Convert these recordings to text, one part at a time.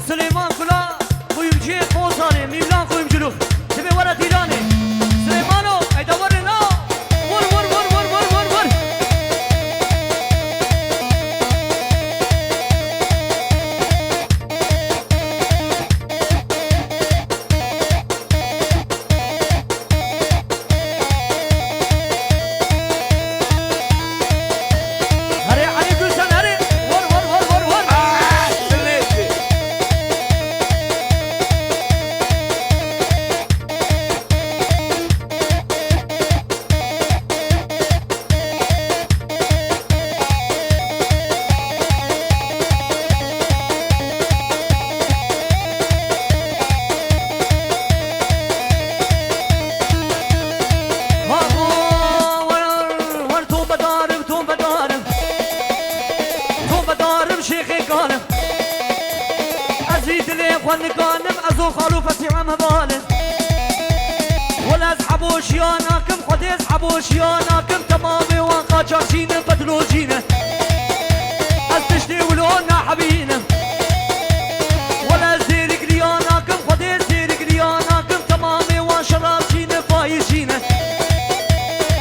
سليمان كلا قيمجي قوصاني ميلان قيمجلو تبي ورا تيراني سليمانو ايدورنا ور ور ور ور ور ور ور هري علي قلسان هري ور ور ور ور ور سليتي ونقانم ازو خلوفتي عم بالن ولا اسحبوا شياناكم خد يسحبوا شياناكم تمامي وانقا شاشين بدلوجين استشتي ولونا حبينا ولا زيرك لياناكم خد يزيرك لياناكم تمامي وان شراشين فايشين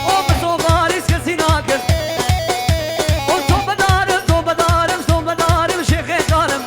وبسو غاريس كسيناكم وصوب دارم شيخي كارم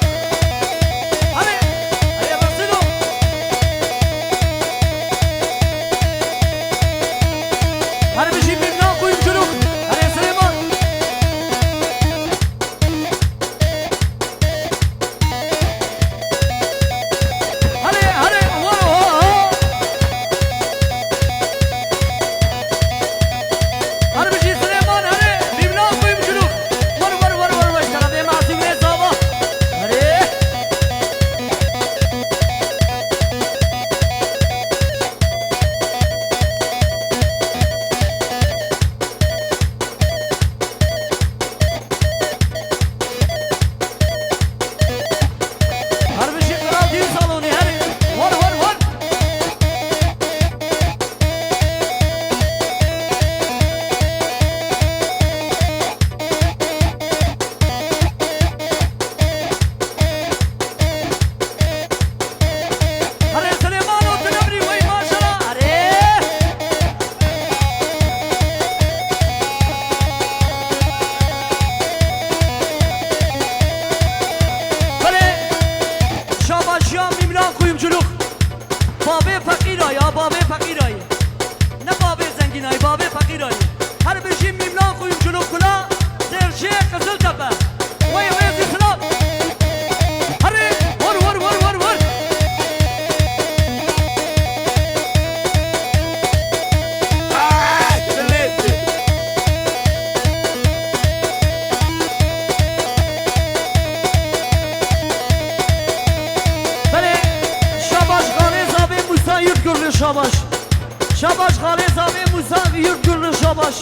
شاباش خالي زابي موسى يركل شاباش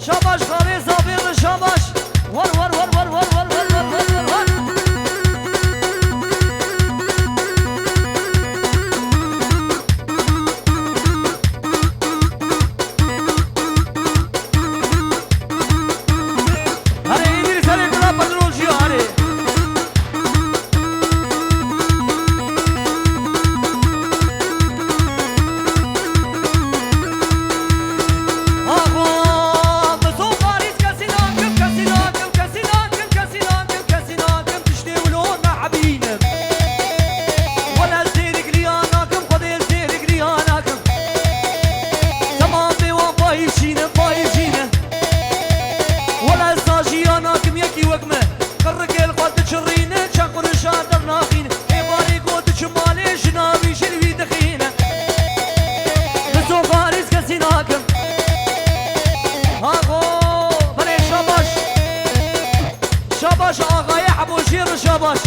شاباش خالي زابي شاباش ور ور ور ور ور ور ور ور ور ور هاري إدريس هاري كلا بدروجيو هاري شاباش آقای حبوشیر شاباش